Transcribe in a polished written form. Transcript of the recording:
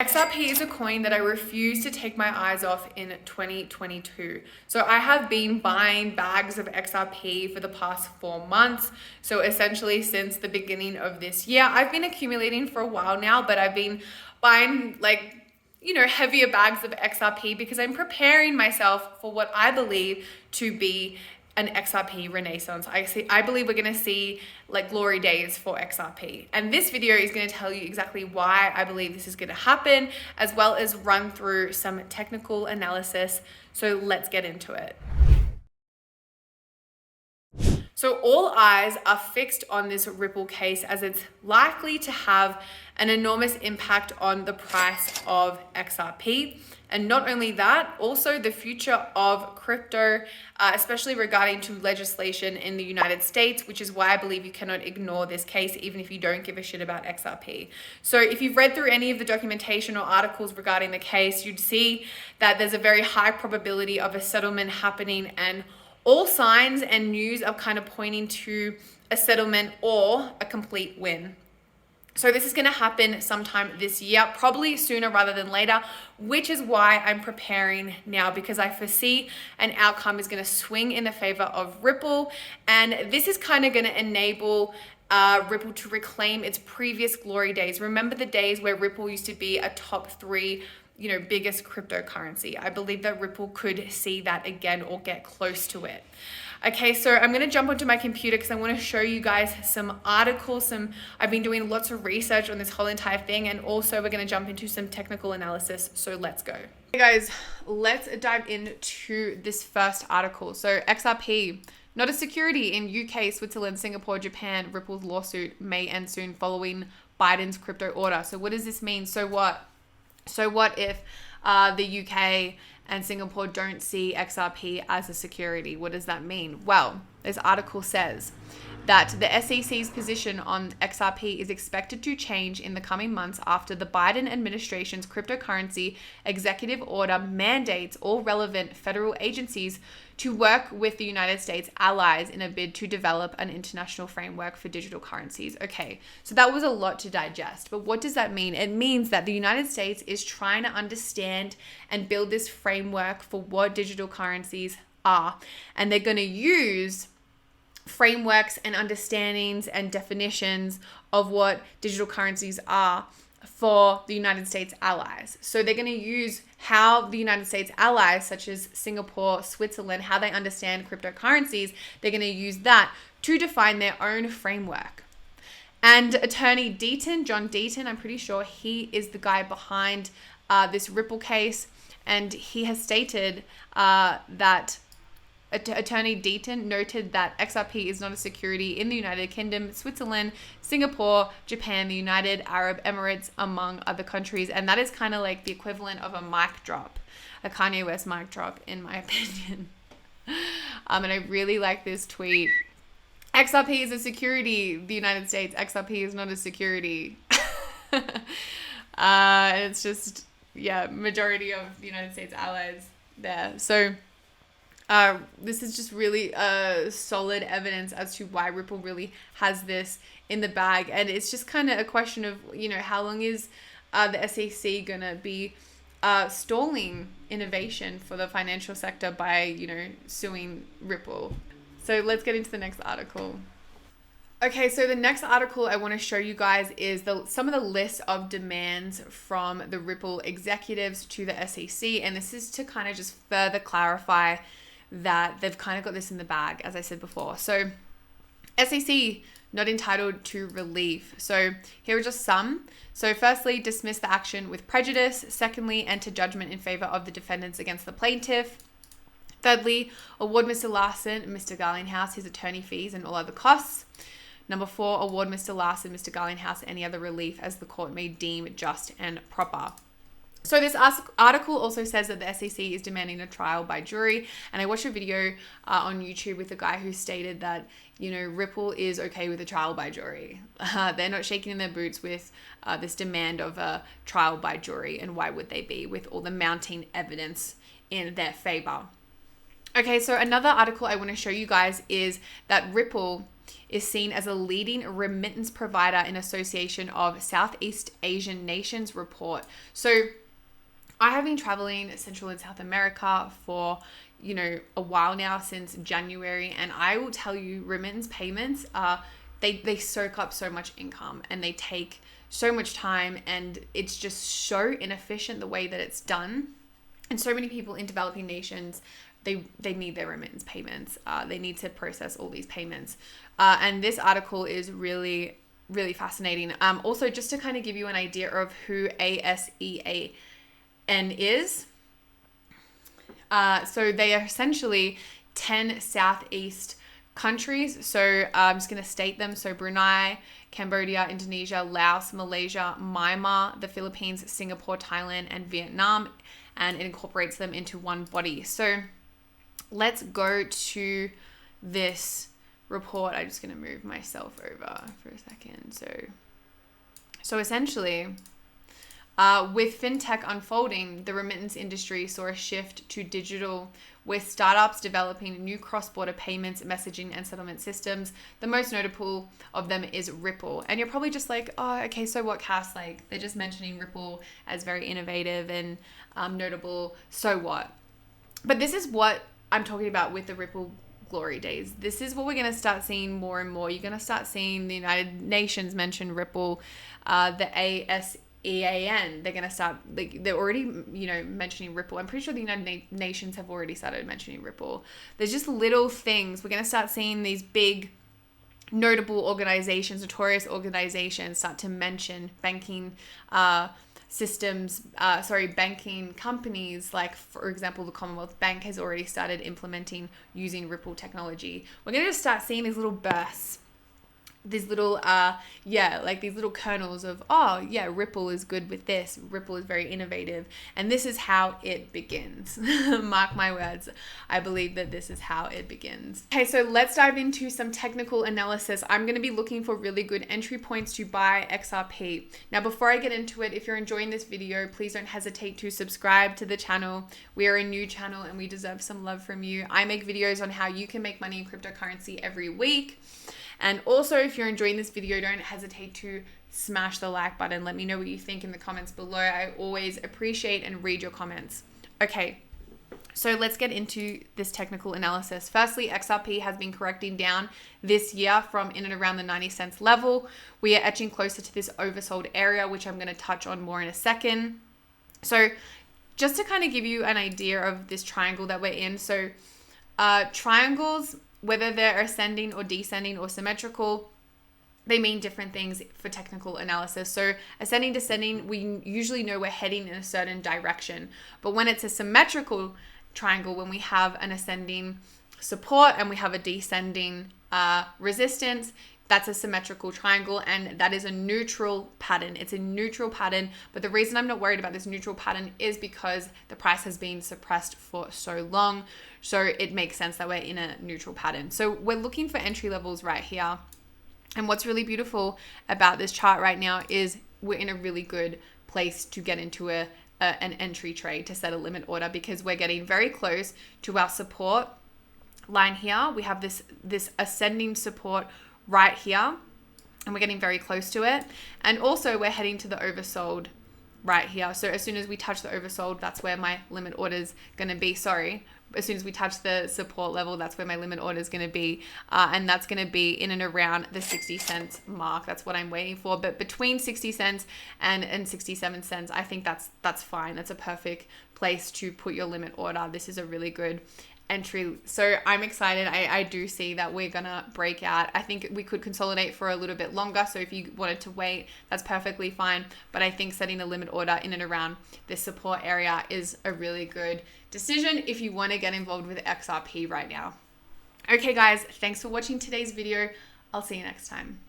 XRP is a coin that I refuse to take my eyes off in 2022. So I have been buying bags of XRP for the past 4 months. So essentially since the beginning of this year, I've been accumulating for a while now, but I've been buying heavier bags of XRP because I'm preparing myself for what I believe to be an XRP Renaissance. I believe we're going to see like glory days for XRP. And this video is going to tell you exactly why I believe this is going to happen, as well as run through some technical analysis. So let's get into it. So all eyes are fixed on this Ripple case as it's likely to have an enormous impact on the price of XRP. And not only that, also the future of crypto, especially regarding to legislation in the United States, which is why I believe you cannot ignore this case, even if you don't give a shit about XRP. So if you've read through any of the documentation or articles regarding the case, you'd see that there's a very high probability of a settlement happening, and all signs and news are kind of pointing to a settlement or a complete win. So this is going to happen sometime this year, probably sooner rather than later, which is why I'm preparing now, because I foresee an outcome is going to swing in the favor of Ripple. And this is kind of going to enable Ripple to reclaim its previous glory days. Remember the days where Ripple used to be a top 3 biggest cryptocurrency. I believe that Ripple could see that again or get close to it. Okay, so I'm going to jump onto my computer because I want to show you guys some articles. I've been doing lots of research on this whole entire thing, and also we're going to jump into some technical analysis. So let's go. Hey guys, let's dive into this first article. So XRP, not a security in UK, Switzerland, Singapore, Japan. Ripple's lawsuit may end soon following Biden's crypto order. So what does this mean? So what if the UK and Singapore don't see XRP as a security? What does that mean? Well, this article says that the SEC's position on XRP is expected to change in the coming months after the Biden administration's cryptocurrency executive order mandates all relevant federal agencies to work with the United States allies in a bid to develop an international framework for digital currencies. Okay, so that was a lot to digest, but what does that mean? It means that the United States is trying to understand and build this framework for what digital currencies are, and they're going to use frameworks and understandings and definitions of what digital currencies are for the United States allies. So they're going to use how the United States allies, such as Singapore, Switzerland, how they understand cryptocurrencies. They're going to use that to define their own framework. And attorney John Deaton, I'm pretty sure he is the guy behind this Ripple case, and he has stated that Attorney Deaton noted that XRP is not a security in the United Kingdom, Switzerland, Singapore, Japan, the United Arab Emirates, among other countries. And that is kind of like the equivalent of a mic drop, a Kanye West mic drop, in my opinion. And I really like this tweet. XRP is a security, the United States. XRP is not a security. It's just, majority of the United States allies there. So this is just really solid evidence as to why Ripple really has this in the bag. And it's just kind of a question of, how long is the SEC going to be stalling innovation for the financial sector by, suing Ripple. So let's get into the next article. Okay, so the next article I want to show you guys is some of the list of demands from the Ripple executives to the SEC. And this is to kind of just further clarify that they've kind of got this in the bag, as I said before. So SEC not entitled to relief. So here are just some. So firstly, dismiss the action with prejudice. Secondly, enter judgment in favor of the defendants against the plaintiff. Thirdly, award Mr. Larson and Mr. Garlinghouse his attorney fees and all other costs. Number 4, award Mr. Larson, Mr. Garlinghouse any other relief as the court may deem just and proper. So this article also says that the SEC is demanding a trial by jury. And I watched a video on YouTube with a guy who stated that, Ripple is okay with a trial by jury. They're not shaking in their boots with this demand of a trial by jury. And why would they be, with all the mounting evidence in their favor? Okay, so another article I want to show you guys is that Ripple is seen as a leading remittance provider in association of Southeast Asian nations report. So I have been traveling Central and South America for, a while now, since January. And I will tell you, remittance payments they soak up so much income and they take so much time, and it's just so inefficient the way that it's done. And so many people in developing nations, they need their remittance payments. They need to process all these payments. And this article is really, really fascinating. Also, just to kind of give you an idea of who ASEAN is. So they are essentially 10 Southeast countries. So I'm just going to state them. So Brunei, Cambodia, Indonesia, Laos, Malaysia, Myanmar, the Philippines, Singapore, Thailand, and Vietnam. And it incorporates them into one body. So let's go to this report. I'm just going to move myself over for a second. So essentially, with fintech unfolding, the remittance industry saw a shift to digital, with startups developing new cross-border payments, messaging, and settlement systems. The most notable of them is Ripple. And you're probably just like, oh, okay, so what, Cass? Like, they're just mentioning Ripple as very innovative and notable. So what? But this is what I'm talking about with the Ripple glory days. This is what we're going to start seeing more and more. You're going to start seeing the United Nations mention Ripple, the ASEAN, they're going to start, they're already, mentioning Ripple. I'm pretty sure the United Nations have already started mentioning Ripple. There's just little things. We're going to start seeing these big, notable organizations, notorious organizations start to mention banking banking companies. Like, for example, the Commonwealth Bank has already started implementing using Ripple technology. We're going to just start seeing these little bursts. These little, these little kernels of, Ripple is good with this. Ripple is very innovative. And this is how it begins. Mark my words. I believe that this is how it begins. Okay, so let's dive into some technical analysis. I'm going to be looking for really good entry points to buy XRP. Now, before I get into it, if you're enjoying this video, please don't hesitate to subscribe to the channel. We are a new channel and we deserve some love from you. I make videos on how you can make money in cryptocurrency every week. And also, if you're enjoying this video, don't hesitate to smash the like button. Let me know what you think in the comments below. I always appreciate and read your comments. Okay, so let's get into this technical analysis. Firstly, XRP has been correcting down this year from in and around the 90 cents level. We are edging closer to this oversold area, which I'm going to touch on more in a second. So just to kind of give you an idea of this triangle that we're in. So triangles, whether they're ascending or descending or symmetrical, they mean different things for technical analysis. So ascending, descending, we usually know we're heading in a certain direction. But when it's a symmetrical triangle, when we have an ascending support and we have a descending resistance, that's a symmetrical triangle, and that is a neutral pattern. It's a neutral pattern, but the reason I'm not worried about this neutral pattern is because the price has been suppressed for so long. So it makes sense that we're in a neutral pattern. So we're looking for entry levels right here. And what's really beautiful about this chart right now is we're in a really good place to get into an entry trade, to set a limit order, because we're getting very close to our support line here. We have this ascending support right here, and we're getting very close to it. And also we're heading to the oversold right here. So as soon as we touch the oversold, that's where my limit order is going to be. As soon as we touch the support level, that's where my limit order is going to be. And that's going to be in and around the 60 cents mark. That's what I'm waiting for. But between 60 cents and 67 cents, I think that's fine. That's a perfect place to put your limit order. This is a really good entry. So I'm excited. I do see that we're gonna break out. I think we could consolidate for a little bit longer. So if you wanted to wait, that's perfectly fine. But I think setting a limit order in and around this support area is a really good decision if you want to get involved with XRP right now. Okay, guys, thanks for watching today's video. I'll see you next time.